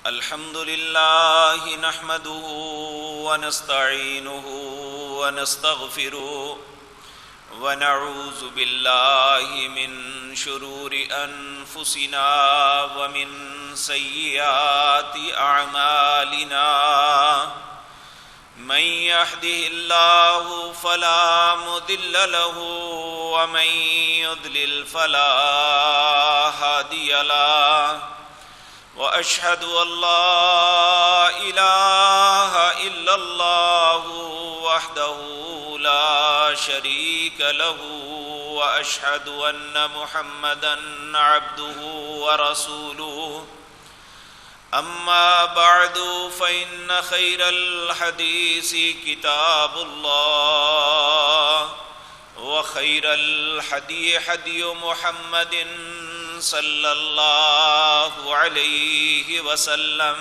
الحمد لله نحمده ونستعينه ونستغفره ونعوذ بالله من شرور أنفسنا ومن سيئات أعمالنا من يهده الله فلا مضل له ومن يضلل فلا هادي له وأشهد أن لا إله إلا الله وحده لا شريك له وأشهد أن محمدًا عبده ورسوله أما بعد فإن خير الحديث كتاب الله وخير الهدي هدي محمد صلى الله عليه وسلم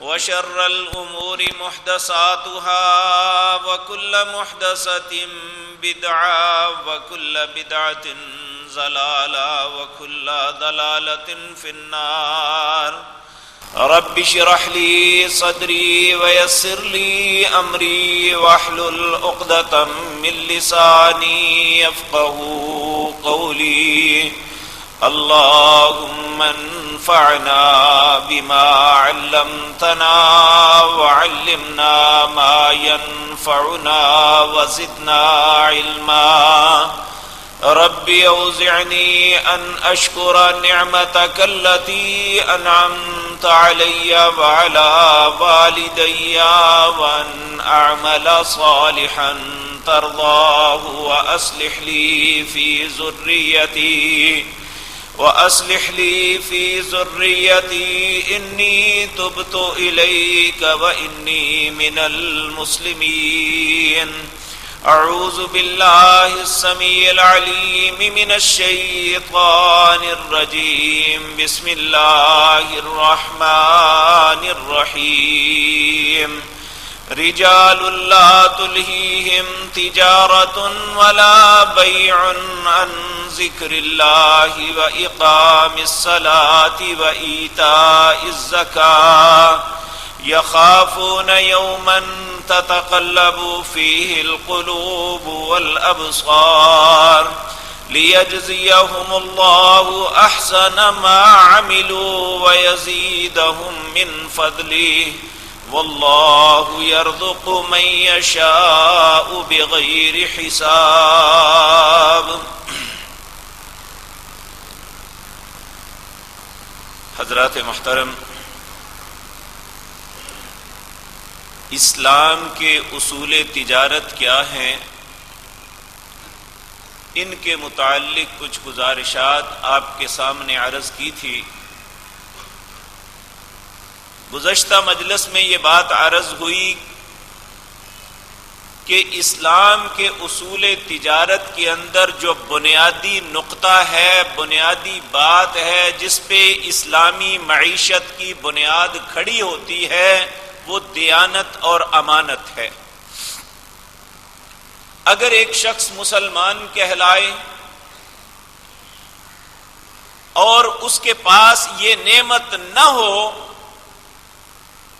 وشر الأمور محدثاتها وكل محدثة بدعة وكل بدعة ضلالة وكل ضلالة في النار رب اشرح لي صدري ويسر لي أمري واحلل عقدة من لساني يفقهوا قولي اللهم انفعنا بما علمتنا وعلمنا ما ينفعنا وزدنا علما رب أوزعني أن أشكر نعمتك التي أنعمت علي وعلى والدي وأن أعمل صالحا ترضاه وأصلح لي في ذريتي إني تبت إليك وإني من المسلمين أعوذ بالله السميع العليم من الشيطان الرجيم بسم الله الرحمن الرحيم رجال لا تلهيهم تجارة ولا بيع عن ذكر الله وإقام الصلاة وإيتاء الزكاة يخافون يوما تتقلب فيه القلوب والأبصار ليجزيهم الله أحسن ما عملوا ويزيدهم من فضله والله يرزق من يشاء بغير حساب. حضرات محترم، اسلام کے اصول تجارت کیا ہیں، ان کے متعلق کچھ گزارشات آپ کے سامنے عرض کی تھی. گزشتہ مجلس میں یہ بات عرض ہوئی کہ اسلام کے اصول تجارت کے اندر جو بنیادی نقطہ ہے، بنیادی بات ہے جس پہ اسلامی معیشت کی بنیاد کھڑی ہوتی ہے، وہ دیانت اور امانت ہے. اگر ایک شخص مسلمان کہلائے اور اس کے پاس یہ نعمت نہ ہو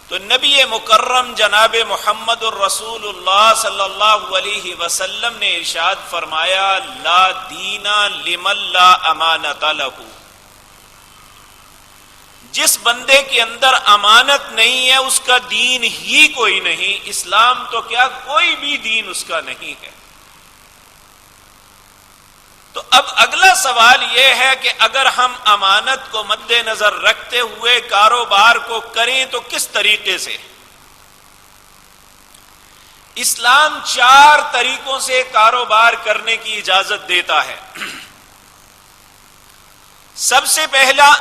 تو نبی مکرم جناب محمد الرسول اللہ صلی اللہ علیہ وسلم نے ارشاد فرمایا لا دین لمن لا امانت لہ. جس بندے کے اندر امانت نہیں ہے اس کا دین ہی کوئی نہیں. اسلام تو کیا کوئی بھی دین اس کا نہیں ہے. تو اب اگلا سوال یہ ہے کہ اگر ہم امانت کو مد نظر رکھتے ہوئے کاروبار کو کریں تو کس طریقے سے؟ اسلام 4 طریقوں سے کاروبار کرنے کی اجازت دیتا ہے. سب سے پہلا،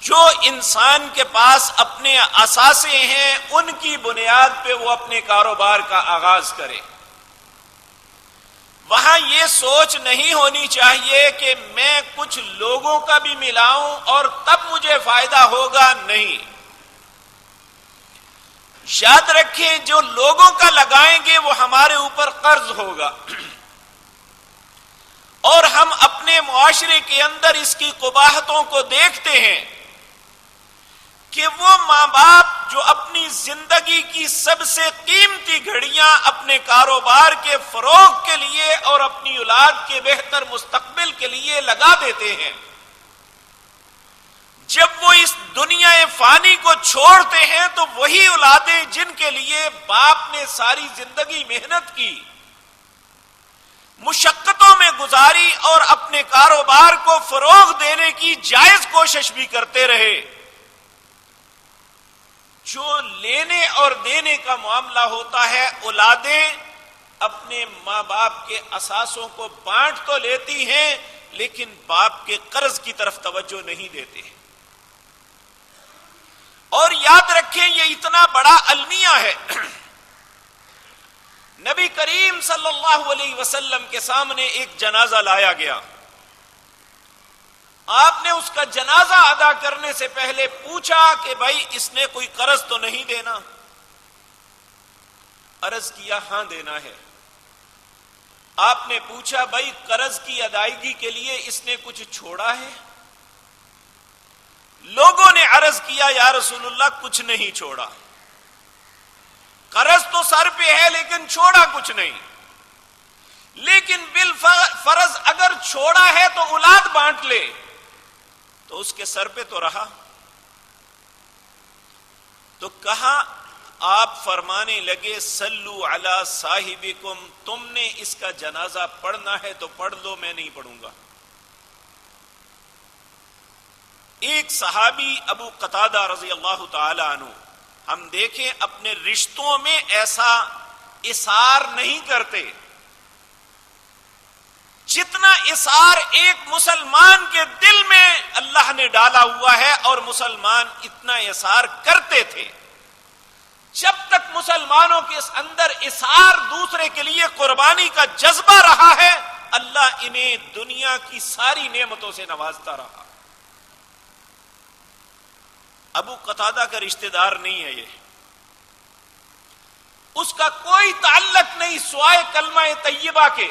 جو انسان کے پاس اپنے اثاثے ہیں ان کی بنیاد پہ وہ اپنے کاروبار کا آغاز کرے. وہاں یہ سوچ نہیں ہونی چاہیے کہ میں کچھ لوگوں کا بھی ملاؤں اور تب مجھے فائدہ ہوگا. نہیں، یاد رکھیں جو لوگوں کا لگائیں گے وہ ہمارے اوپر قرض ہوگا. اور ہم اپنے معاشرے کے اندر اس کی قباحتوں کو دیکھتے ہیں وہ ماں باپ جو اپنی زندگی کی سب سے قیمتی گھڑیاں اپنے کاروبار کے فروغ کے لیے اور اپنی اولاد کے بہتر مستقبل کے لیے لگا دیتے ہیں، جب وہ اس دنیا فانی کو چھوڑتے ہیں تو وہی اولادیں جن کے لیے باپ نے ساری زندگی محنت کی، مشقتوں میں گزاری اور اپنے کاروبار کو فروغ دینے کی جائز کوشش بھی کرتے رہے، جو لینے اور دینے کا معاملہ ہوتا ہے اولادیں اپنے ماں باپ کے اثاثوں کو بانٹ تو لیتی ہیں لیکن باپ کے قرض کی طرف توجہ نہیں دیتے ہیں۔ اور یاد رکھیں یہ اتنا بڑا المیہ ہے، نبی کریم صلی اللہ علیہ وسلم کے سامنے ایک جنازہ لایا گیا، آپ نے اس کا جنازہ ادا کرنے سے پہلے پوچھا کہ بھائی اس نے کوئی قرض تو نہیں دینا؟ عرض کیا ہاں دینا ہے۔ آپ نے پوچھا بھائی قرض کی ادائیگی کے لیے اس نے کچھ چھوڑا ہے؟ لوگوں نے عرض کیا یا رسول اللہ کچھ نہیں چھوڑا، قرض تو سر پہ ہے لیکن چھوڑا کچھ نہیں، لیکن بالفرض اگر چھوڑا ہے تو اولاد بانٹ لے تو اس کے سر پہ تو رہا۔ تو کہا آپ فرمانے لگے صلو علی صاحبکم، تم نے اس کا جنازہ پڑھنا ہے تو پڑھ لو، میں نہیں پڑھوں گا۔ ایک صحابی ابو قتادہ رضی اللہ تعالی عنہ، ہم دیکھیں اپنے رشتوں میں ایسا اثار نہیں کرتے جتنا اثار ایک مسلمان کے دل میں اللہ نے ڈالا ہوا ہے، اور مسلمان اتنا اثار کرتے تھے۔ جب تک مسلمانوں کے اندر اثار دوسرے کے لیے قربانی کا جذبہ رہا ہے، اللہ انہیں دنیا کی ساری نعمتوں سے نوازتا رہا۔ ابو قتادہ کا رشتہ دار نہیں ہے یہ، اس کا کوئی تعلق نہیں سوائے کلمہ طیبہ کے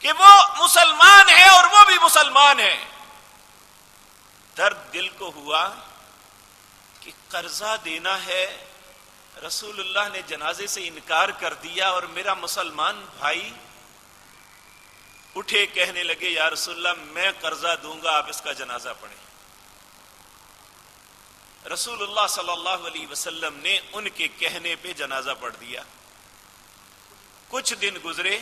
کہ وہ مسلمان ہے اور وہ بھی مسلمان ہے۔ درد دل کو ہوا کہ قرضہ دینا ہے، رسول اللہ نے جنازے سے انکار کر دیا، اور میرا مسلمان بھائی اٹھے کہنے لگے یا رسول اللہ میں قرضہ دوں گا، آپ اس کا جنازہ پڑھیں۔ رسول اللہ صلی اللہ علیہ وسلم نے ان کے کہنے پہ جنازہ پڑھ دیا۔ کچھ دن گزرے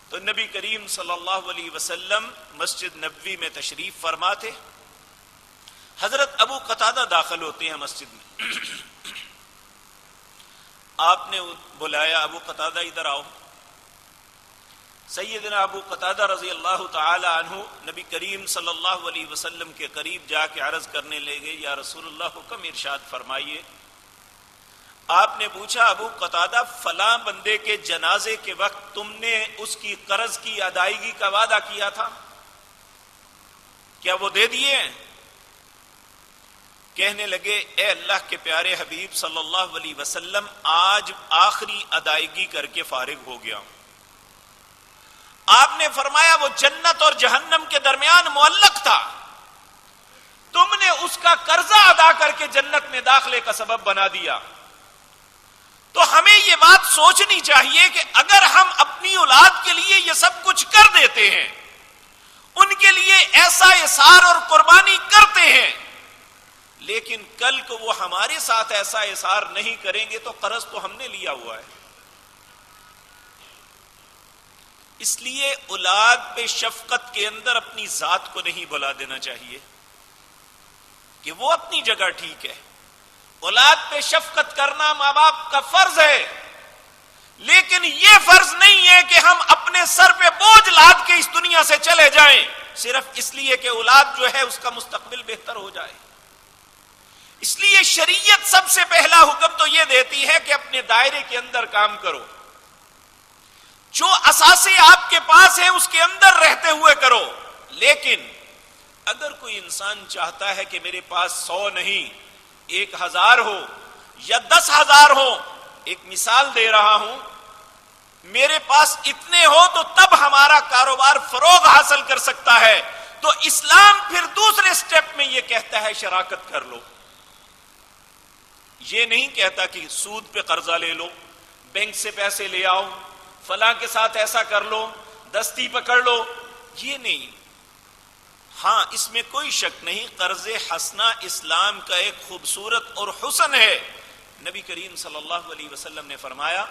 تو نبی کریم صلی اللہ علیہ وسلم مسجد نبوی میں تشریف فرما تھے، حضرت ابو قتادہ داخل ہوتے ہیں مسجد میں۔ آپ نے بلایا ابو قتادہ ادھر آؤ۔ سیدنا ابو قتادہ رضی اللہ تعالی عنہ نبی کریم صلی اللہ علیہ وسلم کے قریب جا کے عرض کرنے لگے یا رسول اللہ حکم ارشاد فرمائیے۔ آپ نے پوچھا ابو قتادہ فلاں بندے کے جنازے کے وقت تم نے اس کی قرض کی ادائیگی کا وعدہ کیا تھا، کیا وہ دے دیے؟ کہنے لگے اے اللہ کے پیارے حبیب صلی اللہ علیہ وسلم آج آخری ادائیگی کر کے فارغ ہو گیا ہوں۔ آپ نے فرمایا وہ جنت اور جہنم کے درمیان معلق تھا، تم نے اس کا قرضہ ادا کر کے جنت میں داخلے کا سبب بنا دیا۔ تو ہمیں یہ بات سوچنی چاہیے کہ اگر ہم اپنی اولاد کے لیے یہ سب کچھ کر دیتے ہیں، ان کے لیے ایسا اثار اور قربانی کرتے ہیں، لیکن کل کو وہ ہمارے ساتھ ایسا اثار نہیں کریں گے تو قرض تو ہم نے لیا ہوا ہے۔ اس لیے اولاد پہ شفقت کے اندر اپنی ذات کو نہیں بلا دینا چاہیے کہ وہ اپنی جگہ ٹھیک ہے۔ اولاد پہ شفقت کرنا ماں باپ کا فرض ہے، لیکن یہ فرض نہیں ہے کہ ہم اپنے سر پہ بوجھ لاد کے اس دنیا سے چلے جائیں صرف اس لیے کہ اولاد جو ہے اس کا مستقبل بہتر ہو جائے۔ اس لیے شریعت سب سے پہلا حکم تو یہ دیتی ہے کہ اپنے دائرے کے اندر کام کرو، جو اثاثے آپ کے پاس ہیں اس کے اندر رہتے ہوئے کرو۔ لیکن اگر کوئی انسان چاہتا ہے کہ میرے پاس 100 نہیں 1000 ہو یا 10,000 ہو، ایک مثال دے رہا ہوں، میرے پاس اتنے ہو تو تب ہمارا کاروبار فروغ حاصل کر سکتا ہے، تو اسلام پھر دوسرے سٹیپ میں یہ کہتا ہے شراکت کر لو. یہ نہیں کہتا کہ سود پہ قرضہ لے لو، بینک سے پیسے لے آؤ، فلاں کے ساتھ ایسا کر لو، دستی پکڑ لو، یہ نہیں. ہاں اس میں کوئی شک نہیں، قرض حسنہ اسلام کا ایک خوبصورت اور حسن ہے. نبی کریم صلی اللہ علیہ وسلم نے فرمایا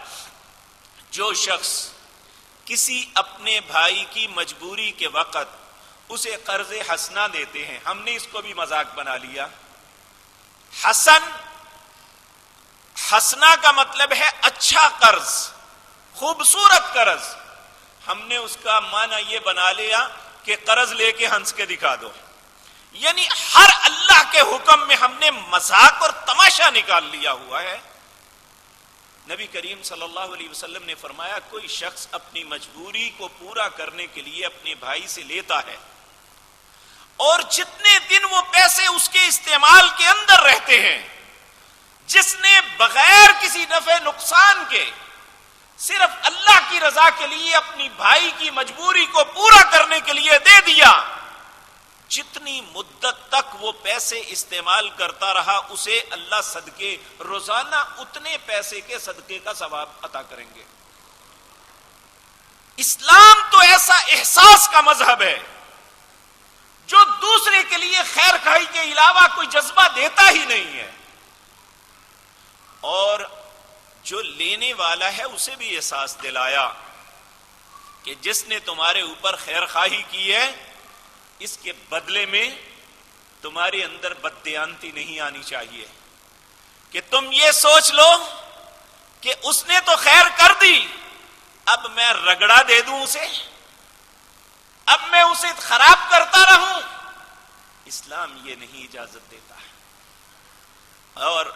جو شخص کسی اپنے بھائی کی مجبوری کے وقت اسے قرض حسنہ دیتے ہیں، ہم نے اس کو بھی مذاق بنا لیا. حسنہ کا مطلب ہے اچھا قرض، خوبصورت قرض. ہم نے اس کا معنی یہ بنا لیا کہ قرض لے کے ہنس کے دکھا دو، یعنی ہر اللہ کے حکم میں ہم نے مذاق اور تماشا نکال لیا ہوا ہے. نبی کریم صلی اللہ علیہ وسلم نے فرمایا کوئی شخص اپنی مجبوری کو پورا کرنے کے لیے اپنے بھائی سے لیتا ہے اور جتنے دن وہ پیسے اس کے استعمال کے اندر رہتے ہیں، جس نے بغیر کسی نفع نقصان کے صرف اللہ کی رضا کے لیے اپنی بھائی کی مجبوری کو پورا کرنے کے لیے دے دیا، جتنی مدت تک وہ پیسے استعمال کرتا رہا اسے اللہ صدقے روزانہ اتنے پیسے کے صدقے کا ثواب عطا کریں گے. اسلام تو ایسا احساس کا مذہب ہے جو دوسرے کے لیے خیر خواہی کے علاوہ کوئی جذبہ دیتا ہی نہیں ہے، اور جو لینے والا ہے اسے بھی احساس دلایا کہ جس نے تمہارے اوپر خیر خواہی کی ہے اس کے بدلے میں تمہارے اندر بددیانتی نہیں آنی چاہیے کہ تم یہ سوچ لو کہ اس نے تو خیر کر دی، اب میں رگڑا دے دوں اسے، اب میں اسے خراب کرتا رہوں. اسلام یہ نہیں اجازت دیتا ہے. اور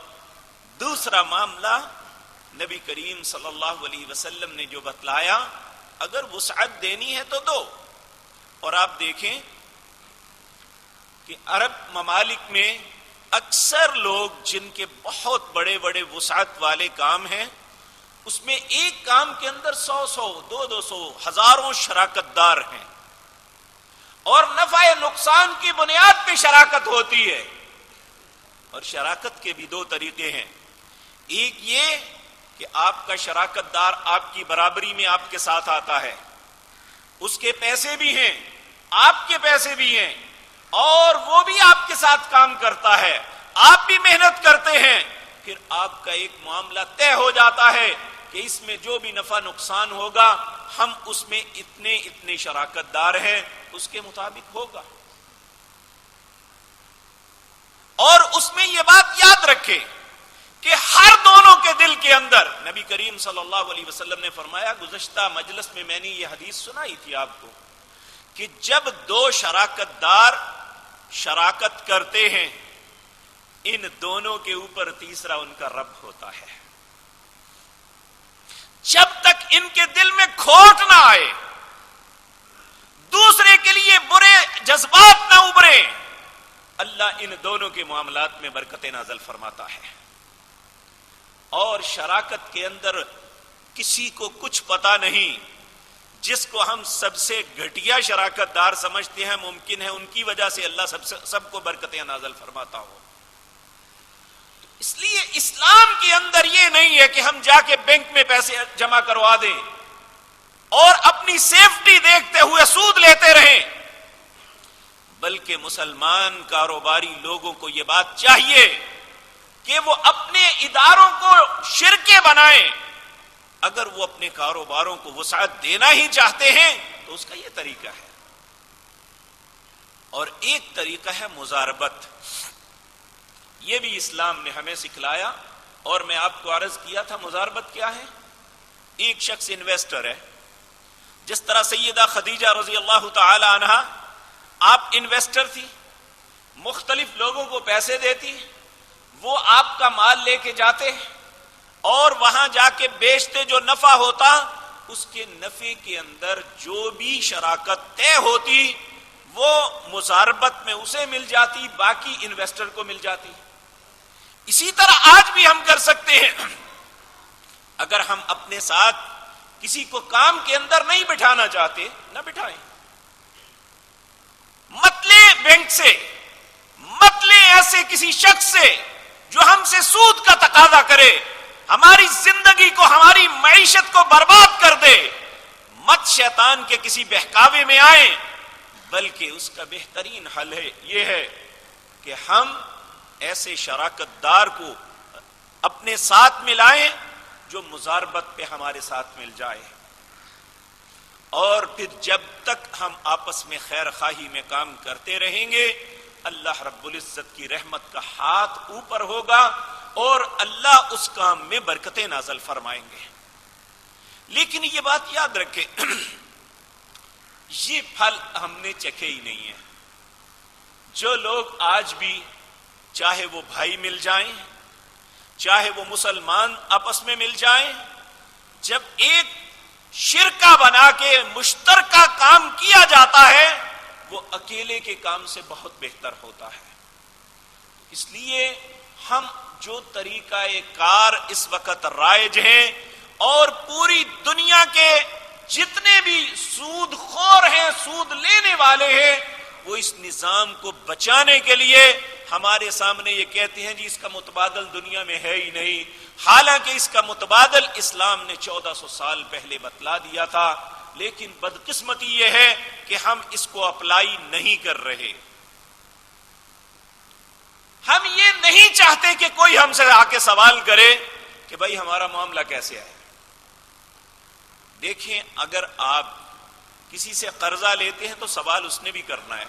دوسرا معاملہ نبی کریم صلی اللہ علیہ وسلم نے جو بتلایا، اگر وسعت دینی ہے تو دو. اور آپ دیکھیں کہ عرب ممالک میں اکثر لوگ جن کے بہت بڑے بڑے وسعت والے کام ہیں، اس میں ایک کام کے اندر 100 200 ہزاروں شراکت دار ہیں، اور نفع نقصان کی بنیاد پہ شراکت ہوتی ہے. اور شراکت کے بھی دو طریقے ہیں. ایک یہ کہ آپ کا شراکت دار آپ کی برابری میں آپ کے ساتھ آتا ہے، اس کے پیسے بھی ہیں، آپ کے پیسے بھی ہیں، اور وہ بھی آپ کے ساتھ کام کرتا ہے، آپ بھی محنت کرتے ہیں. پھر آپ کا ایک معاملہ طے ہو جاتا ہے کہ اس میں جو بھی نفع نقصان ہوگا ہم اس میں اتنے شراکت دار ہیں، اس کے مطابق ہوگا. اور اس میں یہ بات یاد رکھے کہ ہر دونوں کے دل کے اندر، نبی کریم صلی اللہ علیہ وسلم نے فرمایا، گزشتہ مجلس میں میں نے یہ حدیث سنائی تھی آپ کو، کہ جب دو شراکت دار شراکت کرتے ہیں ان دونوں کے اوپر تیسرا ان کا رب ہوتا ہے. جب تک ان کے دل میں کھوٹ نہ آئے، دوسرے کے لیے برے جذبات نہ ابھرے، اللہ ان دونوں کے معاملات میں برکتیں نازل فرماتا ہے. اور شراکت کے اندر کسی کو کچھ پتا نہیں، جس کو ہم سب سے گھٹیا شراکت دار سمجھتے ہیں، ممکن ہے ان کی وجہ سے اللہ سب کو برکتیں نازل فرماتا ہو. اس لیے اسلام کے اندر یہ نہیں ہے کہ ہم جا کے بینک میں پیسے جمع کروا دیں اور اپنی سیفٹی دیکھتے ہوئے سود لیتے رہیں، بلکہ مسلمان کاروباری لوگوں کو یہ بات چاہیے کہ وہ اپنے اداروں کو شرکے بنائیں. اگر وہ اپنے کاروباروں کو وسعت دینا ہی چاہتے ہیں تو اس کا یہ طریقہ ہے. اور ایک طریقہ ہے مضاربت. یہ بھی اسلام نے ہمیں سکھلایا، اور میں آپ کو عرض کیا تھا مضاربت کیا ہے. ایک شخص انویسٹر ہے، جس طرح سیدہ خدیجہ رضی اللہ تعالی عنہا آپ انویسٹر تھی، مختلف لوگوں کو پیسے دیتی، وہ آپ کا مال لے کے جاتے اور وہاں جا کے بیچتے، جو نفع ہوتا اس کے نفع کے اندر جو بھی شراکت طے ہوتی وہ مضاربت میں اسے مل جاتی، باقی انویسٹر کو مل جاتی. اسی طرح آج بھی ہم کر سکتے ہیں. اگر ہم اپنے ساتھ کسی کو کام کے اندر نہیں بٹھانا چاہتے، نہ بٹھائیں. مت لے بینک سے، مت لے ایسے کسی شخص سے جو ہم سے سود کا تقاضا کرے، ہماری زندگی کو، ہماری معیشت کو برباد کر دے۔ مت شیطان کے کسی بہکاوے میں آئیں، بلکہ اس کا بہترین حل ہے یہ ہے کہ ہم ایسے شراکت دار کو اپنے ساتھ ملائیں جو مزاربت پہ ہمارے ساتھ مل جائے، اور پھر جب تک ہم آپس میں خیر خواہی میں کام کرتے رہیں گے، اللہ رب العزت کی رحمت کا ہاتھ اوپر ہوگا اور اللہ اس کام میں برکتیں نازل فرمائیں گے۔ لیکن یہ بات یاد رکھیں، یہ پھل ہم نے چکھے ہی نہیں ہے۔ جو لوگ آج بھی، چاہے وہ بھائی مل جائیں، چاہے وہ مسلمان آپس میں مل جائیں، جب ایک شرکہ بنا کے مشترکہ کام کیا جاتا ہے، وہ اکیلے کے کام سے بہت بہتر ہوتا ہے۔ اس لیے ہم جو طریقہ کار اس وقت رائج ہیں، اور پوری دنیا کے جتنے بھی سود خور ہیں، سود لینے والے ہیں، وہ اس نظام کو بچانے کے لیے ہمارے سامنے یہ کہتے ہیں جی اس کا متبادل دنیا میں ہے ہی نہیں، حالانکہ اس کا متبادل اسلام نے 1400 سال پہلے بتلا دیا تھا، لیکن بدقسمتی یہ ہے کہ ہم اس کو اپلائی نہیں کر رہے۔ ہم یہ نہیں چاہتے کہ کوئی ہم سے آ کے سوال کرے کہ بھائی ہمارا معاملہ کیسے ہے۔ دیکھیں، اگر آپ کسی سے قرضہ لیتے ہیں تو سوال اس نے بھی کرنا ہے،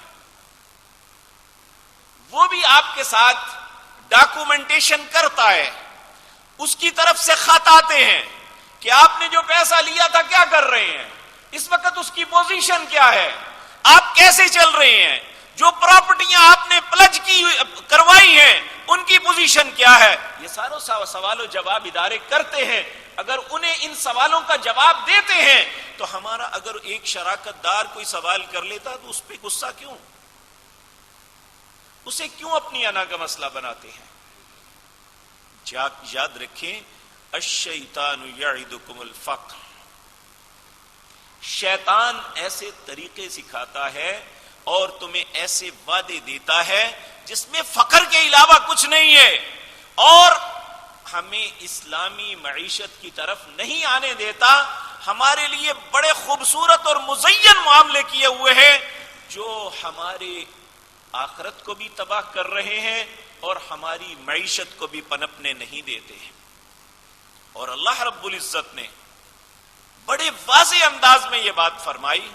وہ بھی آپ کے ساتھ ڈاکومنٹیشن کرتا ہے، اس کی طرف سے خط آتے ہیں کہ آپ نے جو پیسہ لیا تھا کیا کر رہے ہیں، اس وقت اس کی پوزیشن کیا ہے، آپ کیسے چل رہے ہیں، جو پراپرٹیاں آپ نے پلج کی کروائی ہیں ان کی پوزیشن کیا ہے۔ یہ ساروں سوال و جواب ادارے کرتے ہیں۔ اگر انہیں ان سوالوں کا جواب دیتے ہیں تو ہمارا اگر ایک شراکت دار کوئی سوال کر لیتا تو اس پہ غصہ کیوں، اسے کیوں اپنی انا کا مسئلہ بناتے ہیں۔ یاد رکھیں، الشیطان یعدکم الفقر، شیطان ایسے طریقے سکھاتا ہے اور تمہیں ایسے وعدے دیتا ہے جس میں فقر کے علاوہ کچھ نہیں ہے، اور ہمیں اسلامی معیشت کی طرف نہیں آنے دیتا۔ ہمارے لیے بڑے خوبصورت اور مزین معاملے کیے ہوئے ہیں جو ہمارے آخرت کو بھی تباہ کر رہے ہیں اور ہماری معیشت کو بھی پنپنے نہیں دیتے ہیں۔ اور اللہ رب العزت نے بڑے واضح انداز میں یہ بات فرمائی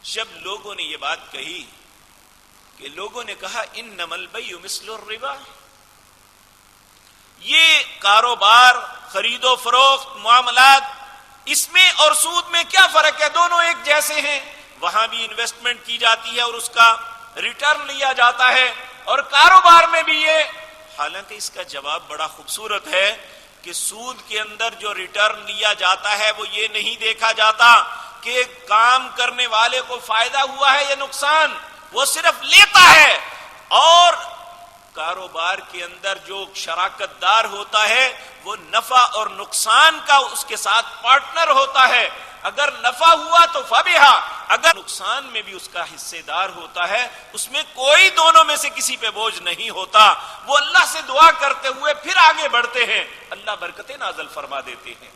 جب لوگوں نے یہ بات کہی کہ لوگوں نے کہا انما البیع مثل الربا، یہ کاروبار، خرید و فروخت، معاملات، اس میں اور سود میں کیا فرق ہے، دونوں ایک جیسے ہیں۔ وہاں بھی انویسٹمنٹ کی جاتی ہے اور اس کا ریٹرن لیا جاتا ہے، اور کاروبار میں بھی یہ۔ حالانکہ اس کا جواب بڑا خوبصورت ہے کہ سود کے اندر جو ریٹرن لیا جاتا ہے وہ یہ نہیں دیکھا جاتا کہ کام کرنے والے کو فائدہ ہوا ہے یا نقصان، وہ صرف لیتا ہے۔ اور کاروبار کے اندر جو شراکت دار ہوتا ہے وہ نفع اور نقصان کا اس کے ساتھ پارٹنر ہوتا ہے۔ اگر نفع ہوا تو فبہا، اگر نقصان میں بھی اس کا حصے دار ہوتا ہے، اس میں کوئی دونوں میں سے کسی پہ بوجھ نہیں ہوتا۔ وہ اللہ سے دعا کرتے ہوئے پھر آگے بڑھتے ہیں، اللہ برکتیں نازل فرما دیتے ہیں۔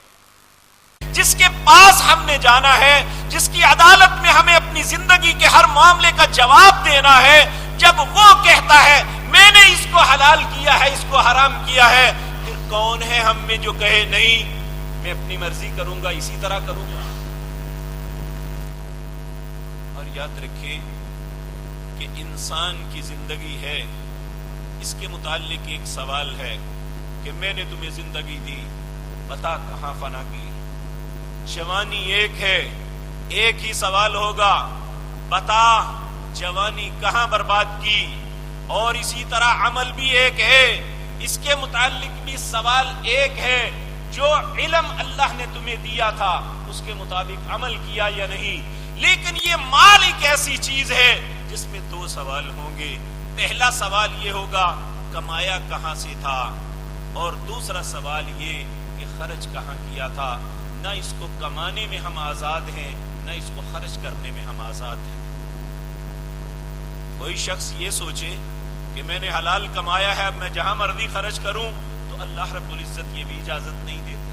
جس کے پاس ہم نے جانا ہے، جس کی عدالت میں ہمیں اپنی زندگی کے ہر معاملے کا جواب دینا ہے، جب وہ کہتا ہے میں نے اس کو حلال کیا ہے، اس کو حرام کیا ہے، پھر کون ہے ہم میں جو کہے نہیں میں اپنی مرضی کروں گا، اسی طرح کروں گا۔ اور یاد رکھیں کہ انسان کی زندگی ہے، اس کے متعلق ایک سوال ہے کہ میں نے تمہیں زندگی دی، بتا کہاں فنا کی۔ جوانی ایک ہے، ایک ہی سوال ہوگا، بتا جوانی کہاں برباد کی۔ اور اسی طرح عمل بھی ایک ہے، اس کے متعلق بھی سوال ایک ہے، جو علم اللہ نے تمہیں دیا تھا اس کے مطابق عمل کیا یا نہیں۔ لیکن یہ مال ایک ایسی چیز ہے جس میں دو سوال ہوں گے۔ پہلا سوال یہ ہوگا کمایا کہاں سے تھا، اور دوسرا سوال یہ کہ خرچ کہاں کیا تھا۔ نہ اس کو کمانے میں ہم آزاد ہیں، نہ اس کو خرچ کرنے میں ہم آزاد ہیں۔ کوئی شخص یہ سوچے کہ میں نے حلال کمایا ہے، اب میں جہاں مرضی خرچ کروں، تو اللہ رب العزت یہ بھی اجازت نہیں دیتے.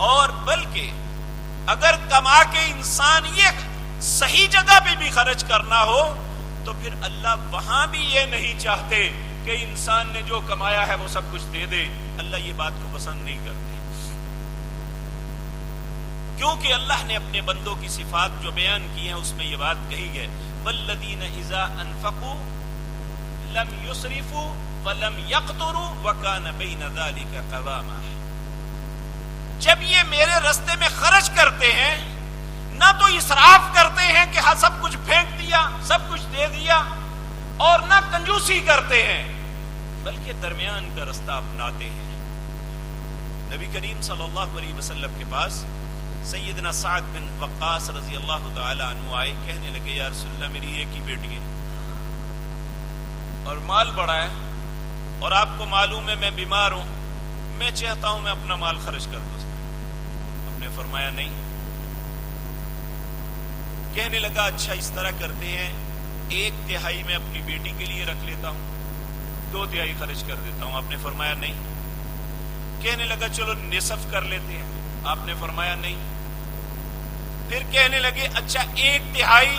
اور بلکہ اگر کما کے انسان یہ صحیح جگہ پہ بھی خرچ کرنا ہو تو پھر اللہ وہاں بھی یہ نہیں چاہتے کہ انسان نے جو کمایا ہے وہ سب کچھ دے دے. اللہ یہ بات کو پسند نہیں کرتے، کیونکہ اللہ نے اپنے بندوں کی صفات جو بیان کی ہیں اس میں یہ بات کہی ہے، والذین اذا انفقوا لم یسرفوا ولم یقتروا وکان بین ذلک قواما. جب یہ میرے راستے میں خرچ کرتے ہیں نہ تو اسراف کرتے ہیں کہ ہاں سب کچھ پھینک دیا، سب کچھ دے دیا، اور نہ کنجوسی کرتے ہیں، بلکہ درمیان کا راستہ اپناتے ہیں. نبی کریم صلی اللہ علیہ وسلم کے پاس سیدنا سعد بن وقاص رضی اللہ تعالی عنہ آئے، کہنے لگے یا رسول اللہ میری ایک ہی بیٹی ہے اور مال بڑا ہے، اور آپ کو معلوم ہے میں بیمار ہوں، میں چاہتا ہوں میں اپنا مال خرچ کر دوں. آپ نے فرمایا نہیں. کہنے لگا اچھا اس طرح کرتے ہیں، 1/3 میں اپنی بیٹی کے لیے رکھ لیتا ہوں، 2/3 خرچ کر دیتا ہوں. آپ نے فرمایا نہیں. کہنے لگا چلو نصف کر لیتے ہیں. آپ نے فرمایا نہیں. پھر کہنے لگے اچھا 1/3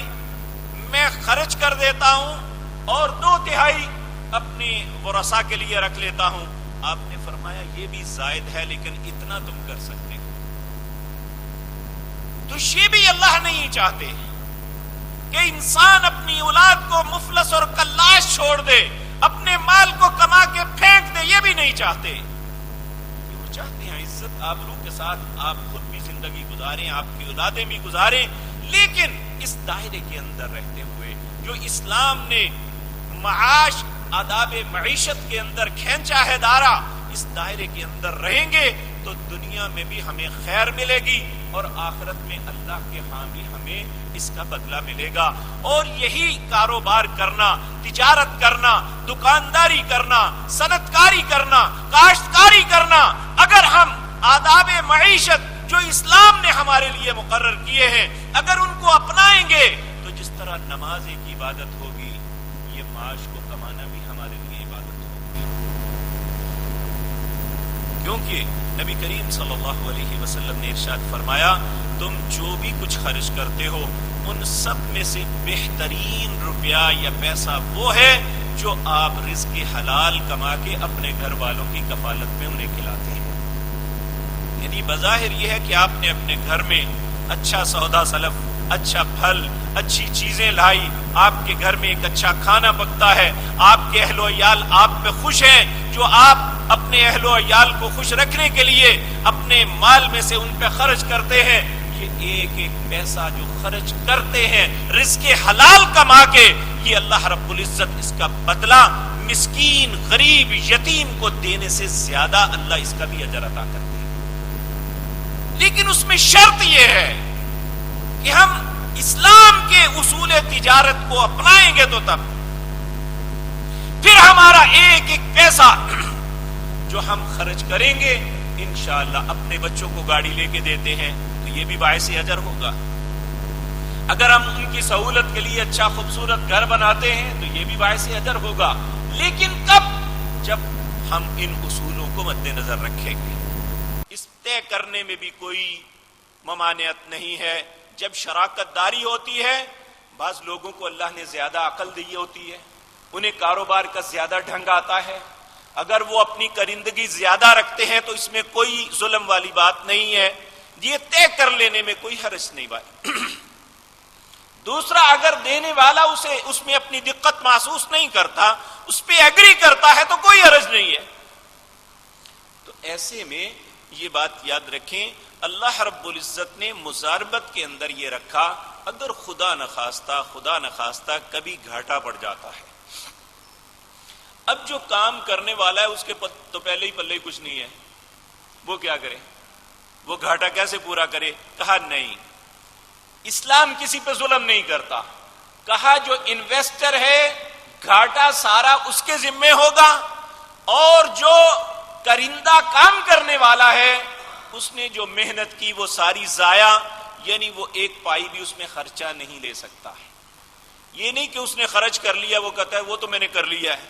میں خرچ کر دیتا ہوں اور 2/3 اپنی ورثاء کے لیے رکھ لیتا ہوں. آپ نے فرمایا یہ بھی زائد ہے لیکن اتنا تم کر سکتے ہو. تو یہ بھی اللہ نہیں چاہتے کہ انسان اپنی اولاد کو مفلس اور کلاش چھوڑ دے، اپنے مال کو کما کے پھینک دے، یہ بھی نہیں چاہتے. وہ چاہتے ہیں عزت آبرو کے ساتھ آپ خود بھی زندگی گزاریں، آپ کی اولادیں بھی گزاریں، لیکن اس دائرے کے اندر رہتے ہوئے جو اسلام نے معاش آداب معیشت کے اندر کھینچا ہے دائرہ، اس دائرے کے اندر رہیں گے تو دنیا میں بھی ہمیں خیر ملے گی اور آخرت میں اللہ کے ہاں بھی ہمیں اس کا بدلہ ملے گا. اور یہی کاروبار کرنا، تجارت کرنا، دکانداری کرنا، صنعتکاری کرنا، کاشتکاری کرنا، اگر ہم آداب معیشت جو اسلام نے ہمارے لیے مقرر کیے ہیں اگر ان کو اپنائیں گے تو جس طرح نماز ایک عبادت ہوگی، یہ معاش کو کمانا بھی ہمارے لیے عبادت ہوگی. کیونکہ نبی کریم صلی اللہ علیہ وسلم نے ارشاد فرمایا تم جو بھی کچھ خرچ کرتے ہو ان سب میں سے بہترین روپیہ یا پیسہ وہ ہے جو آپ رزق حلال کما کے اپنے گھر والوں کی کفالت میں انہیں کھلاتے ہیں. یعنی بظاہر یہ ہے کہ آپ نے اپنے گھر میں اچھا سودا سلف، اچھا پھل، اچھی چیزیں لائی، آپ کے گھر میں ایک اچھا کھانا پکتا ہے، آپ کے اہل و عیال آپ پہ خوش ہیں، جو آپ اپنے اہل و عیال کو خوش رکھنے کے لیے اپنے مال میں سے ان پہ خرچ کرتے ہیں. یہ ایک ایک پیسہ جو خرچ کرتے ہیں رزق حلال کما کے، یہ اللہ رب العزت اس کا بدلہ مسکین، غریب، یتیم کو دینے سے زیادہ اللہ اس کا بھی اجر عطا کرتے ہیں. لیکن اس میں شرط یہ ہے کہ ہم اسلام کے اصول تجارت کو اپنائیں گے تو تب پھر ہمارا ایک ایک پیسہ جو ہم خرچ کریں گے انشاءاللہ. اپنے بچوں کو گاڑی لے کے دیتے ہیں تو یہ بھی باعث اجر ہوگا. اگر ہم ان کی سہولت کے لیے اچھا خوبصورت گھر بناتے ہیں تو یہ بھی باعث اجر ہوگا. لیکن کب؟ جب ہم ان اصولوں کو مد نظر رکھیں گے. اس طے کرنے میں بھی کوئی ممانعت نہیں ہے. جب شراکت داری ہوتی ہے، بعض لوگوں کو اللہ نے زیادہ عقل دی ہوتی ہے، انہیں کاروبار کا زیادہ ڈھنگ آتا ہے، اگر وہ اپنی کرندگی زیادہ رکھتے ہیں تو اس میں کوئی ظلم والی بات نہیں ہے، یہ طے کر لینے میں کوئی حرج نہیں بات. دوسرا، اگر دینے والا اس میں اپنی دقت محسوس نہیں کرتا، اس پہ ایگری کرتا ہے تو کوئی حرج نہیں ہے. تو ایسے میں یہ بات یاد رکھیں، اللہ رب العزت نے مزاربت کے اندر یہ رکھا اگر خدا نخواستہ کبھی گھاٹا پڑ جاتا ہے. اب جو کام کرنے والا ہے اس کے تو پہلے ہی پلے کچھ نہیں ہے، وہ کیا کرے؟ وہ گھاٹا کیسے پورا کرے؟ کہا نہیں، اسلام کسی پہ ظلم نہیں کرتا. کہا جو انویسٹر ہے گھاٹا سارا اس کے ذمے ہوگا، اور جو کرندہ کام کرنے والا ہے اس نے جو محنت کی وہ ساری ضائع، یعنی وہ ایک پائی بھی اس میں خرچہ نہیں لے سکتا. یہ نہیں کہ اس نے خرچ کر لیا وہ کہتا ہے وہ تو میں نے کر لیا ہے.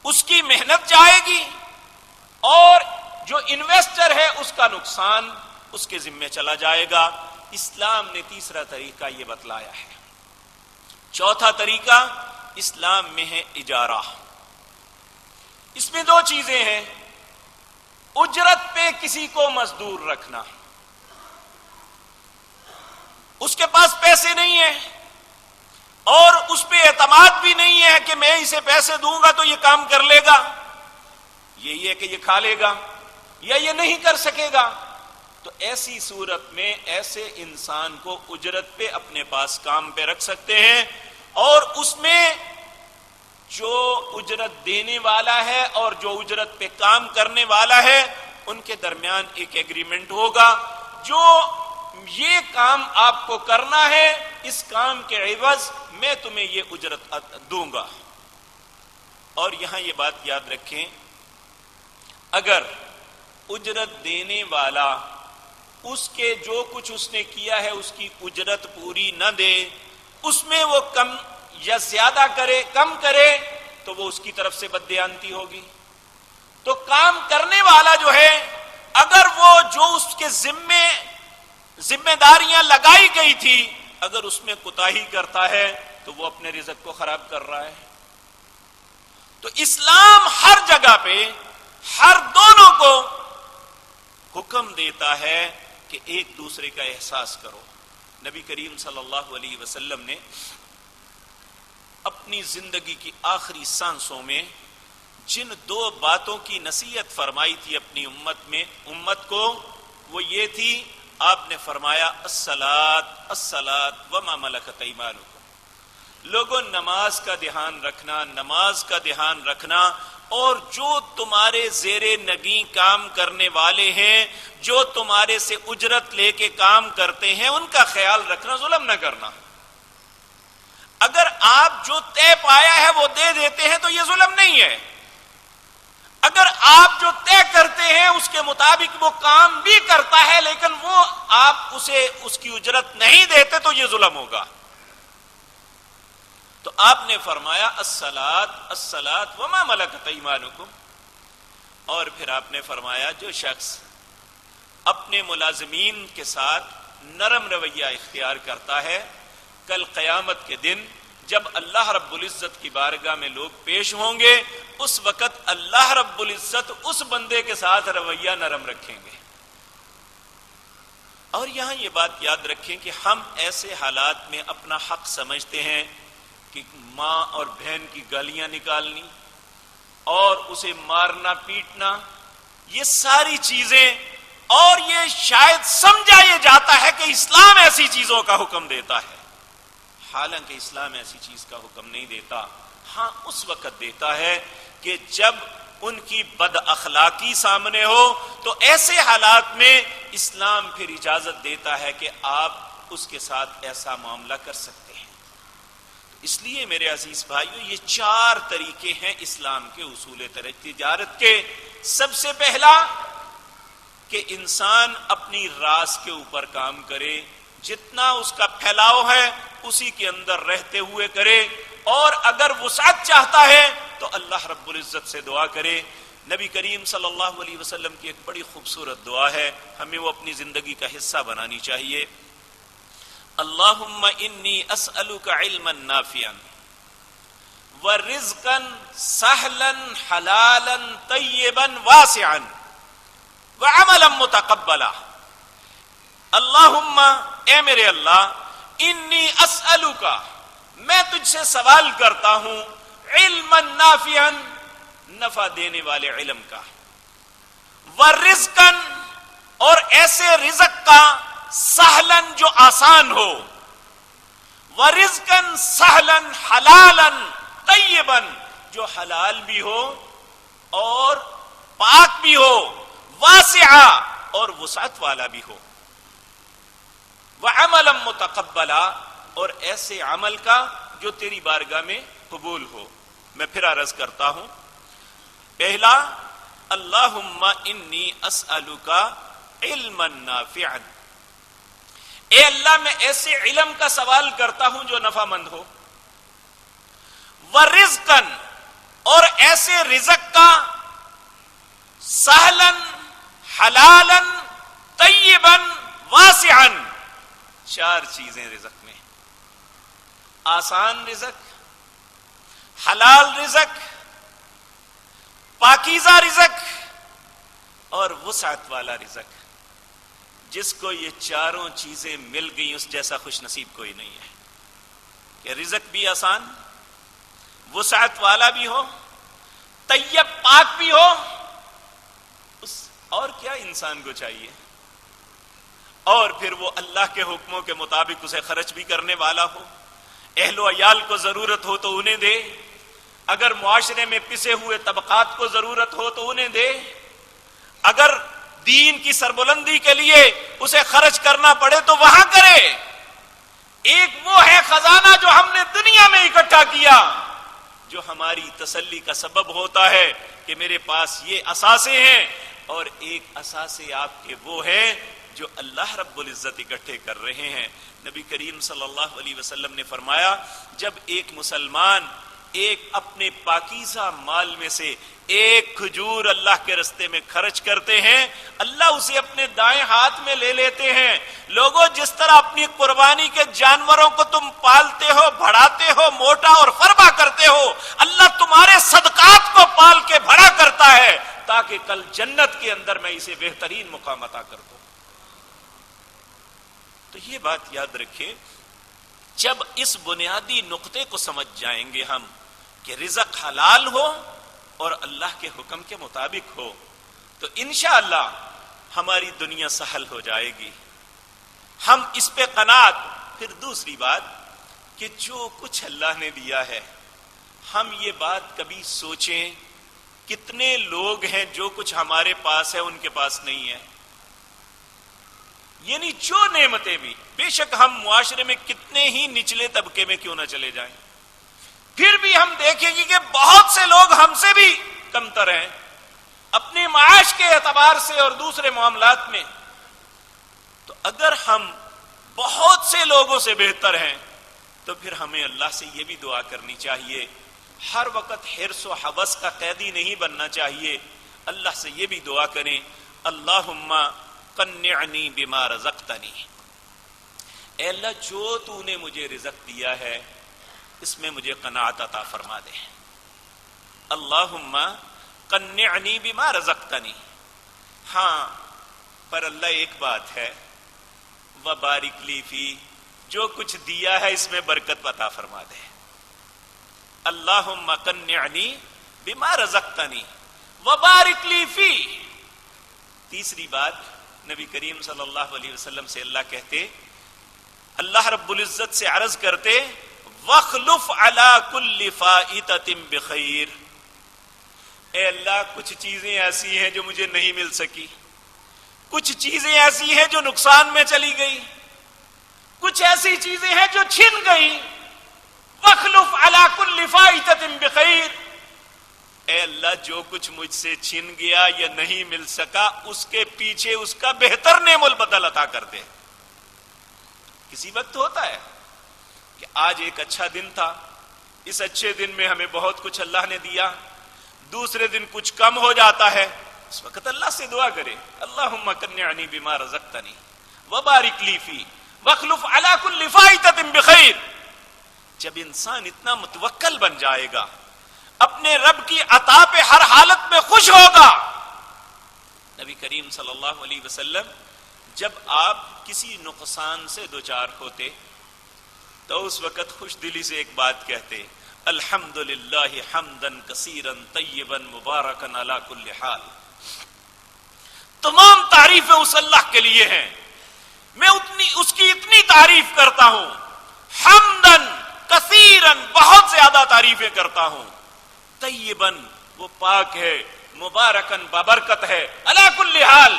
اس کی محنت جائے گی اور جو انویسٹر ہے اس کا نقصان اس کے ذمے چلا جائے گا. اسلام نے تیسرا طریقہ یہ بتلایا ہے. چوتھا طریقہ اسلام میں ہے اجارہ. اس میں دو چیزیں ہیں. اجرت پہ کسی کو مزدور رکھنا, اس کے پاس پیسے نہیں ہیں اور اس پہ اعتماد بھی نہیں ہے کہ میں اسے پیسے دوں گا تو یہ کام کر لے گا, یہی ہے کہ یہ کھا لے گا یا یہ نہیں کر سکے گا. تو ایسی صورت میں ایسے انسان کو اجرت پہ اپنے پاس کام پہ رکھ سکتے ہیں, اور اس میں جو اجرت دینے والا ہے اور جو اجرت پہ کام کرنے والا ہے ان کے درمیان ایک ایگریمنٹ ہوگا, جو یہ کام آپ کو کرنا ہے اس کام کے عوض میں تمہیں یہ اجرت دوں گا. اور یہاں یہ بات یاد رکھیں, اگر اجرت دینے والا اس کے جو کچھ اس نے کیا ہے اس کی اجرت پوری نہ دے, اس میں وہ کم یا زیادہ کرے کم کرے تو وہ اس کی طرف سے بددیانتی ہوگی. تو کام کرنے والا جو ہے اگر وہ جو اس کے ذمہ داریاں لگائی گئی تھی اگر اس میں کوتاہی کرتا ہے تو وہ اپنے رزق کو خراب کر رہا ہے. تو اسلام ہر جگہ پہ ہر دونوں کو حکم دیتا ہے کہ ایک دوسرے کا احساس کرو. نبی کریم صلی اللہ علیہ وسلم نے اپنی زندگی کی آخری سانسوں میں جن دو باتوں کی نصیحت فرمائی تھی اپنی امت کو وہ یہ تھی, آپ نے فرمایا الصلاۃ الصلاۃ وما ملکت ایمانکم. لوگوں نماز کا دھیان رکھنا, نماز کا دھیان رکھنا, اور جو تمہارے زیر نگیں کام کرنے والے ہیں, جو تمہارے سے اجرت لے کے کام کرتے ہیں ان کا خیال رکھنا, ظلم نہ کرنا. اگر آپ جو طے پایا ہے وہ دے دیتے ہیں تو یہ ظلم نہیں ہے. اگر آپ جو طے کرتے ہیں اس کے مطابق وہ کام بھی کرتا ہے لیکن وہ آپ اسے اس کی اجرت نہیں دیتے تو یہ ظلم ہوگا. تو آپ نے فرمایا الصلاۃ الصلاۃ وما ملکت ایمانکم, اور پھر آپ نے فرمایا جو شخص اپنے ملازمین کے ساتھ نرم رویہ اختیار کرتا ہے, کل قیامت کے دن جب اللہ رب العزت کی بارگاہ میں لوگ پیش ہوں گے اس وقت اللہ رب العزت اس بندے کے ساتھ رویہ نرم رکھیں گے. اور یہاں یہ بات یاد رکھیں کہ ہم ایسے حالات میں اپنا حق سمجھتے ہیں کہ ماں اور بہن کی گالیاں نکالنی اور اسے مارنا پیٹنا, یہ ساری چیزیں, اور یہ شاید سمجھا یہ جاتا ہے کہ اسلام ایسی چیزوں کا حکم دیتا ہے, حالانکہ اسلام ایسی چیز کا حکم نہیں دیتا. ہاں اس وقت دیتا ہے کہ جب ان کی بد اخلاقی سامنے ہو تو ایسے حالات میں اسلام پھر اجازت دیتا ہے کہ آپ اس کے ساتھ ایسا معاملہ کر سکتے ہیں. اس لیے میرے عزیز بھائیو یہ چار طریقے ہیں اسلام کے اصول تجارت کے. سب سے پہلا کہ انسان اپنی راس کے اوپر کام کرے, جتنا اس کا پھیلاؤ ہے اسی کے اندر رہتے ہوئے کرے, اور اگر وسعت چاہتا ہے تو اللہ رب العزت سے دعا کرے. نبی کریم صلی اللہ علیہ وسلم کی ایک بڑی خوبصورت دعا ہے, ہمیں وہ اپنی زندگی کا حصہ بنانی چاہیے. اللہم انی اسألک علما نافعا ورزقا سہلا حلالا طیبا واسعا وعملا متقبلا. اللہم, اے میرے اللہ, انی اسألک, میں تجھ سے سوال کرتا ہوں, علما نافعا, نفع دینے والے علم کا, ورزقا, اور ایسے رزق کا, سہلن جو آسان ہو, ورزقا سہلا حلالا طیبا, جو حلال بھی ہو اور پاک بھی ہو, واسعا, اور وسعت والا بھی ہو, وعملا متقبلا, اور ایسے عمل کا جو تیری بارگاہ میں قبول ہو. میں پھر عرض کرتا ہوں, پہلا اللہم انی اسألک علما نافعا, اے اللہ میں ایسے علم کا سوال کرتا ہوں جو نفع مند ہو، ورزقن، اور ایسے رزق کا، سہلن، حلالن، طیبن، واسعن، چار چیزیں رزق میں، آسان رزق، حلال رزق، پاکیزہ رزق اور وسعت والا رزق۔ جس کو یہ چاروں چیزیں مل گئی اس جیسا خوش نصیب کوئی نہیں ہے، کہ رزق بھی آسان، وسعت والا بھی ہو، طیب پاک بھی ہو، اور کیا انسان کو چاہیے؟ اور پھر وہ اللہ کے حکموں کے مطابق اسے خرچ بھی کرنے والا ہو، اہل و عیال کو ضرورت ہو تو انہیں دے، اگر معاشرے میں پسے ہوئے طبقات کو ضرورت ہو تو انہیں دے، اگر دین کی سربلندی کے لیے اسے خرچ کرنا پڑے تو وہاں کرے۔ ایک وہ ہے خزانہ جو ہم نے دنیا میں اکٹھا کیا، جو ہماری تسلی کا سبب ہوتا ہے کہ میرے پاس یہ اثاثے ہیں، اور ایک اثاثے آپ کے وہ ہیں جو اللہ رب العزت اکٹھے کر رہے ہیں۔ نبی کریم صلی اللہ علیہ وسلم نے فرمایا، جب ایک مسلمان ایک اپنے پاکیزہ مال میں سے ایک کھجور اللہ کے رستے میں خرچ کرتے ہیں، اللہ اسے اپنے دائیں ہاتھ میں لے لیتے ہیں۔ لوگوں، جس طرح اپنی قربانی کے جانوروں کو تم پالتے ہو، بڑھاتے ہو، موٹا اور فربا کرتے ہو، اللہ تمہارے صدقات کو پال کے بڑا کرتا ہے تاکہ کل جنت کے اندر میں اسے بہترین مقام عطا کر دوں۔ تو یہ بات یاد رکھیں، جب اس بنیادی نقطے کو سمجھ جائیں گے ہم کہ رزق حلال ہو اور اللہ کے حکم کے مطابق ہو، تو انشاءاللہ ہماری دنیا سہل ہو جائے گی۔ ہم اس پہ قناعت۔ پھر دوسری بات کہ جو کچھ اللہ نے دیا ہے، ہم یہ بات کبھی سوچیں کتنے لوگ ہیں جو کچھ ہمارے پاس ہے ان کے پاس نہیں ہے؟ یعنی جو نعمتیں بھی، بے شک ہم معاشرے میں کتنے ہی نچلے طبقے میں کیوں نہ چلے جائیں، پھر بھی ہم دیکھیں گے کہ بہت سے لوگ ہم سے بھی کمتر ہیں اپنے معاش کے اعتبار سے اور دوسرے معاملات میں۔ تو اگر ہم بہت سے لوگوں سے بہتر ہیں تو پھر ہمیں اللہ سے یہ بھی دعا کرنی چاہیے، ہر وقت حرص و حوث کا قیدی نہیں بننا چاہیے، اللہ سے یہ بھی دعا کریں، اللہم قنعنی بما رزقتنی، اے اللہ جو تو نے مجھے رزق دیا ہے اس میں مجھے قناعت عطا فرما دے۔ اللہم قنعنی بما رزقتنی۔ ہاں، پر اللہ ایک بات ہے، وبارک لی فی، جو کچھ دیا ہے اس میں برکت عطا فرما دے۔ اللہم قنعنی بما رزقتنی وبارک لی فی۔ تیسری بات، نبی کریم صلی اللہ علیہ وسلم سے اللہ کہتے، اللہ رب العزت سے عرض کرتے، وَاخْلُفْ عَلَى كُلِّ فَائِدَةٍ بِخَيْرٍ، اے اللہ کچھ چیزیں ایسی ہیں جو مجھے نہیں مل سکی، کچھ چیزیں ایسی ہیں جو نقصان میں چلی گئی، کچھ ایسی چیزیں ہیں جو چھن گئی، وَاخْلُفْ عَلَى كُلِّ فَائِدَةٍ بِخَيْرٍ، اے اللہ جو کچھ مجھ سے چھن گیا یا نہیں مل سکا اس کے پیچھے اس کا بہتر نعم البدل عطا کر دے۔ کسی وقت ہوتا ہے کہ آج ایک اچھا دن تھا، اس اچھے دن میں ہمیں بہت کچھ اللہ نے دیا، دوسرے دن کچھ کم ہو جاتا ہے، اس وقت اللہ سے دعا کرے، اللہم قنعنی بما رزقتنی وبارک لی فی واخلف علی کل فائدۃ بخیر۔ جب انسان اتنا متوکل بن جائے گا، اپنے رب کی عطا پہ ہر حالت میں خوش ہوگا۔ نبی کریم صلی اللہ علیہ وسلم جب آپ کسی نقصان سے دوچار ہوتے تو اس وقت خوش دلی سے ایک بات کہتے، الحمدللہ حمدا کثیرا طیبا مبارکا علی کل حال، تمام تعریفیں اس اللہ کے لیے ہیں، میں اس کی اتنی تعریف کرتا ہوں، حمدن کثیرن بہت زیادہ تعریفیں کرتا ہوں، طیبن وہ پاک ہے، مبارکن بابرکت ہے، علی کل حال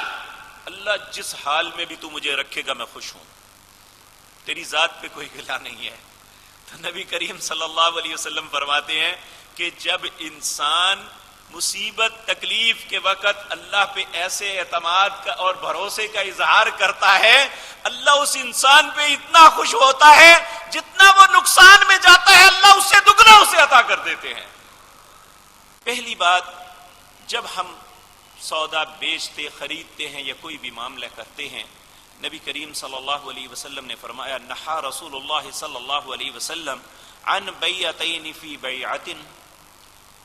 اللہ جس حال میں بھی تو مجھے رکھے گا میں خوش ہوں، تیری ذات پہ کوئی گلہ نہیں ہے۔ تو نبی کریم صلی اللہ علیہ وسلم فرماتے ہیں کہ جب انسان مصیبت تکلیف کے وقت اللہ پہ ایسے اعتماد کا اور بھروسے کا اظہار کرتا ہے، اللہ اس انسان پہ اتنا خوش ہوتا ہے جتنا وہ نقصان میں جاتا ہے اللہ اس سے دگنا اسے عطا کر دیتے ہیں۔ پہلی بات، جب ہم سودا بیچتے خریدتے ہیں یا کوئی بھی معاملہ کرتے ہیں، نبی کریم صلی اللہ علیہ وسلم نے فرمایا نہا رسول اللہ صلی اللہ علیہ وسلم عن بیعتین فی بیعت،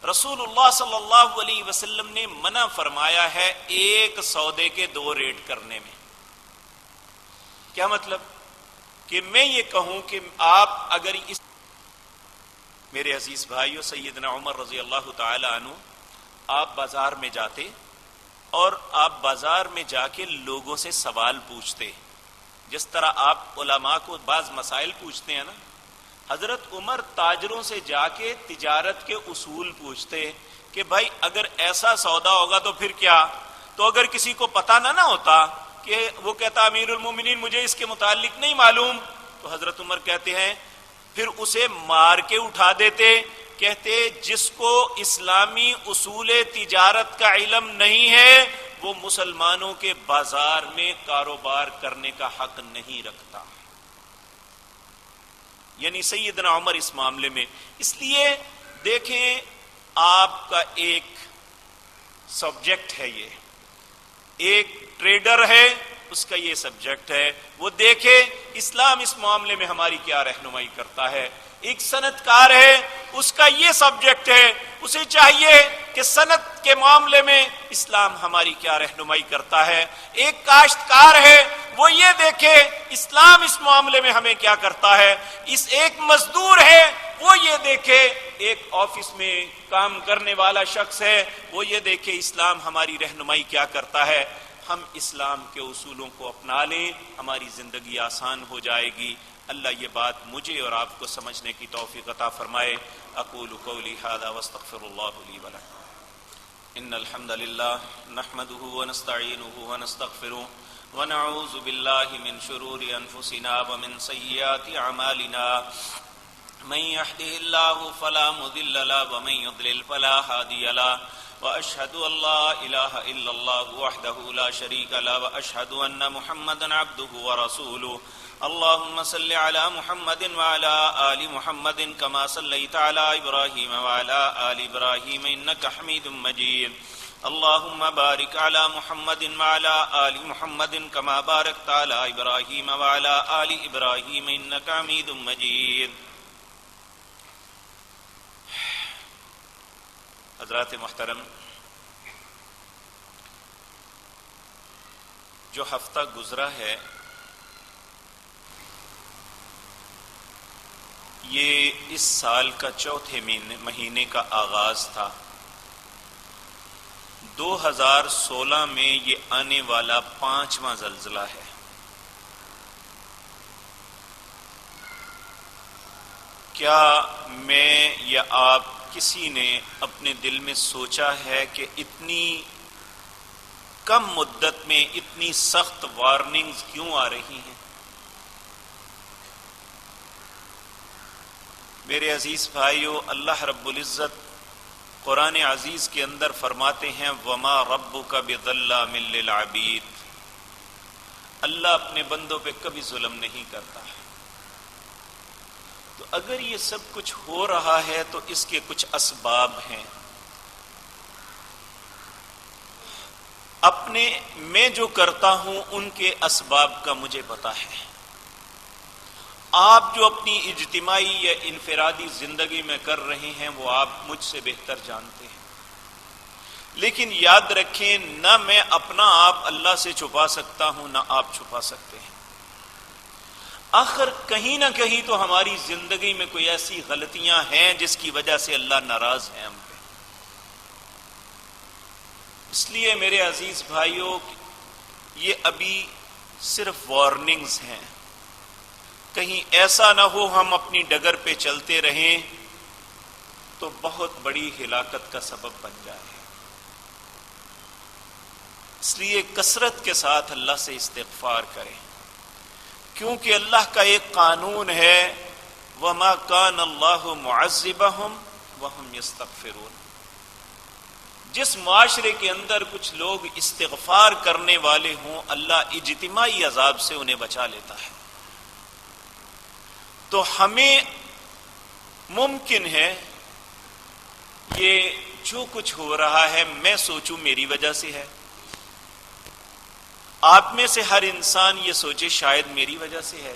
رسول اللہ صلی اللہ علیہ وسلم نے منع فرمایا ہے ایک سودے کے دو ریٹ کرنے میں۔ کیا مطلب؟ کہ میں یہ کہوں کہ آپ اگر اس، میرے عزیز بھائیو، سیدنا عمر رضی اللہ تعالی عنہ آپ بازار میں جاتے اور آپ بازار میں جا کے لوگوں سے سوال پوچھتے، جس طرح آپ علماء کو بعض مسائل پوچھتے ہیں نا، حضرت عمر تاجروں سے جا کے تجارت کے اصول پوچھتے کہ بھائی اگر ایسا سودا ہوگا تو پھر کیا؟ تو اگر کسی کو پتہ نہ ہوتا کہ وہ کہتا امیر المومنین مجھے اس کے متعلق نہیں معلوم، تو حضرت عمر کہتے ہیں پھر اسے مار کے اٹھا دیتے، کہتے جس کو اسلامی اصول تجارت کا علم نہیں ہے وہ مسلمانوں کے بازار میں کاروبار کرنے کا حق نہیں رکھتا۔ یعنی سیدنا عمر اس معاملے میں، اس لیے دیکھیں آپ کا ایک سبجیکٹ ہے، یہ ایک ٹریڈر ہے، اس کا یہ سبجیکٹ ہے، وہ دیکھے اسلام اس معاملے میں ہماری کیا رہنمائی کرتا ہے۔ ایک صنعت کار ہے، اس کا یہ سبجیکٹ ہے، اسے چاہیے کہ صنعت کے معاملے میں اسلام ہماری کیا رہنمائی کرتا ہے۔ ایک کاشتکار ہے، وہ یہ دیکھے اسلام اس معاملے میں ہمیں کیا کرتا ہے۔ اس ایک مزدور ہے، وہ یہ دیکھے، ایک آفس میں کام کرنے والا شخص ہے، وہ یہ دیکھے اسلام ہماری رہنمائی کیا کرتا ہے۔ ہم اسلام کے اصولوں کو اپنا لیں، ہماری زندگی آسان ہو جائے گی۔ اللہ یہ بات مجھے اور آپ کو سمجھنے کی توفیق عطا فرمائے۔ اقول قولی ھذا واستغفر اللہ لی ولکم۔ ان الحمد للہ نحمده ونستعینه ونستغفره ونعوذ باللہ من شرور انفسنا ومن سیئات اعمالنا، من يهده الله فلا مضل له ومن يضلل فلا هادي له، واشهد ان لا اله الا الله وحده لا شريك له، واشهد ان محمدا عبده ورسوله۔ اللهم صل على محمد وعلى آل محمد كما صليت على إبراهيم وعلى آل إبراهيم إنك حميد مجيد۔ اللهم بارك على محمد وعلى آل محمد كما باركت على إبراهيم وعلى آل إبراهيم إنك حميد مجيد۔ حضرات محترم، جو ہفتہ گزرا ہے یہ اس سال کا چوتھے مہینے کا آغاز تھا۔ 2016 میں یہ آنے والا 5واں زلزلہ ہے۔ کیا میں یا آپ کسی نے اپنے دل میں سوچا ہے کہ اتنی کم مدت میں اتنی سخت وارننگز کیوں آ رہی ہیں؟ میرے عزیز بھائیو، اللہ رب العزت قرآن عزیز کے اندر فرماتے ہیں وَمَا رَبُّكَ بِظَلَّامٍ لِّلْعَبِيدِ، اللہ اپنے بندوں پہ کبھی ظلم نہیں کرتا۔ تو اگر یہ سب کچھ ہو رہا ہے تو اس کے کچھ اسباب ہیں۔ اپنے میں جو کرتا ہوں ان کے اسباب کا مجھے پتا ہے، آپ جو اپنی اجتماعی یا انفرادی زندگی میں کر رہے ہیں وہ آپ مجھ سے بہتر جانتے ہیں، لیکن یاد رکھیں نہ میں اپنا آپ اللہ سے چھپا سکتا ہوں نہ آپ چھپا سکتے ہیں۔ آخر کہیں نہ کہیں تو ہماری زندگی میں کوئی ایسی غلطیاں ہیں جس کی وجہ سے اللہ ناراض ہے ہم پہ۔ اس لیے میرے عزیز بھائیوں، یہ ابھی صرف وارننگز ہیں، کہیں ایسا نہ ہو ہم اپنی ڈگر پہ چلتے رہیں تو بہت بڑی ہلاکت کا سبب بن جائے۔ اس لیے کثرت کے ساتھ اللہ سے استغفار کریں، کیونکہ اللہ کا ایک قانون ہے وَمَا كَانَ اللَّهُ مُعَذِّبَهُمْ وَهُمْ يَسْتَغْفِرُونَ، جس معاشرے کے اندر کچھ لوگ استغفار کرنے والے ہوں، اللہ اجتماعی عذاب سے انہیں بچا لیتا ہے۔ تو ہمیں ممکن ہے یہ جو کچھ ہو رہا ہے میں سوچوں میری وجہ سے ہے، آپ میں سے ہر انسان یہ سوچے شاید میری وجہ سے ہے۔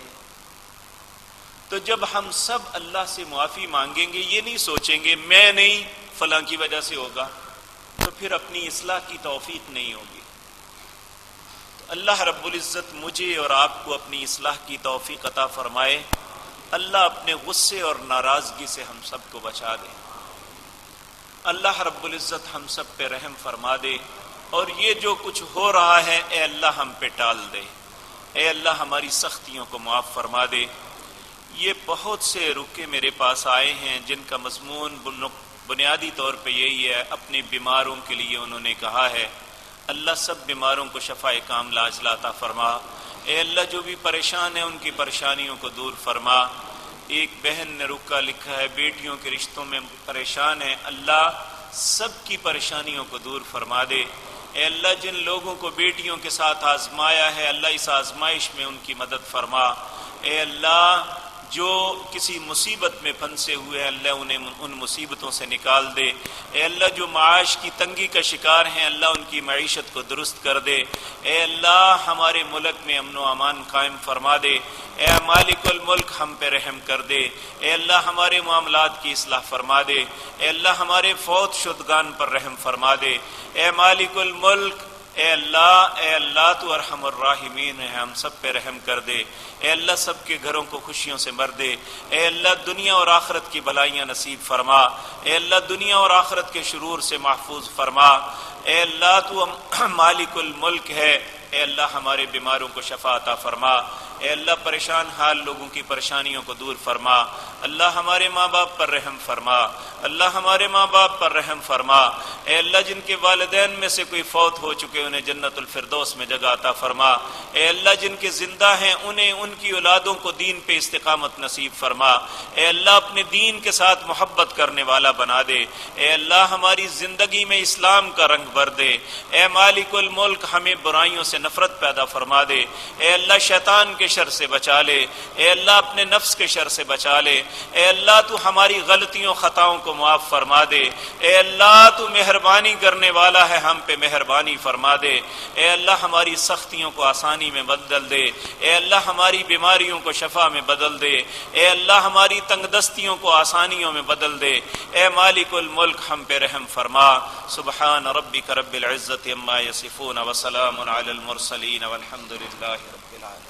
تو جب ہم سب اللہ سے معافی مانگیں گے، یہ نہیں سوچیں گے میں نہیں فلاں کی وجہ سے ہوگا، تو پھر اپنی اصلاح کی توفیق نہیں ہوگی۔ تو اللہ رب العزت مجھے اور آپ کو اپنی اصلاح کی توفیق عطا فرمائے۔ اللہ اپنے غصے اور ناراضگی سے ہم سب کو بچا دے۔ اللہ رب العزت ہم سب پہ رحم فرما دے، اور یہ جو کچھ ہو رہا ہے اے اللہ ہم پہ ٹال دے۔ اے اللہ ہماری سختیوں کو معاف فرما دے۔ یہ بہت سے رکے میرے پاس آئے ہیں جن کا مضمون بنیادی طور پہ یہی ہے، اپنے بیماروں کے لیے انہوں نے کہا ہے۔ اللہ سب بیماروں کو شفائے کاملہ عاجلہ عطا فرما۔ اے اللہ جو بھی پریشان ہیں ان کی پریشانیوں کو دور فرما۔ ایک بہن نے رکا لکھا ہے بیٹیوں کے رشتوں میں پریشان ہے، اللہ سب کی پریشانیوں کو دور فرما دے۔ اے اللہ جن لوگوں کو بیٹیوں کے ساتھ آزمایا ہے اللہ اس آزمائش میں ان کی مدد فرما۔ اے اللہ جو کسی مصیبت میں پھنسے ہوئے ہیں اللہ انہیں ان مصیبتوں سے نکال دے۔ اے اللہ جو معاش کی تنگی کا شکار ہیں اللہ ان کی معیشت کو درست کر دے۔ اے اللہ ہمارے ملک میں امن و امان قائم فرما دے۔ اے مالک الملک ہم پہ رحم کر دے۔ اے اللہ ہمارے معاملات کی اصلاح فرما دے۔ اے اللہ ہمارے فوت شدگان پر رحم فرما دے۔ اے مالک الملک اے اللہ تو ارحم الراحمین ہے، ہم سب پہ رحم کر دے۔ اے اللہ سب کے گھروں کو خوشیوں سے بھر دے۔ اے اللہ دنیا اور آخرت کی بھلائیاں نصیب فرما۔ اے اللہ دنیا اور آخرت کے شرور سے محفوظ فرما۔ اے اللہ تو مالک الملک ہے، اے اللہ ہمارے بیماروں کو شفا عطا فرما۔ اے اللہ پریشان حال لوگوں کی پریشانیوں کو دور فرما۔ اللہ ہمارے ماں باپ پر رحم فرما۔ اللہ ہمارے ماں باپ پر رحم فرما۔ اے اللہ جن کے والدین میں سے کوئی فوت ہو چکے انہیں جنت الفردوس میں جگہ عطا فرما۔ اے اللہ جن کے زندہ ہیں انہیں ان کی اولادوں کو دین پہ استقامت نصیب فرما۔ اے اللہ اپنے دین کے ساتھ محبت کرنے والا بنا دے۔ اے اللہ ہماری زندگی میں اسلام کا رنگ بھر دے۔ اے مالک الملک ہمیں برائیوں سے نفرت پیدا فرما دے۔ اے اللہ شیطان کے شر سے بچا لے۔ اے اللہ اپنے نفس کے شر سے بچا لے۔ اے اللہ تو ہماری غلطیوں خطاؤں کو معاف فرما دے۔ اے اللہ تو مہربانی کرنے والا ہے، ہم پہ مہربانی فرما دے۔ اے اللہ ہماری سختیوں کو آسانی میں بدل دے۔ اے اللہ ہماری بیماریوں کو شفا میں بدل دے۔ اے اللہ ہماری تنگ دستیوں کو آسانیوں میں بدل دے۔ اے مالک الملک ہم پہ رحم فرما۔ سبحان ربک رب العزت عما یصفون وسلام علی المرسلین والحمد للہ رب العالمین۔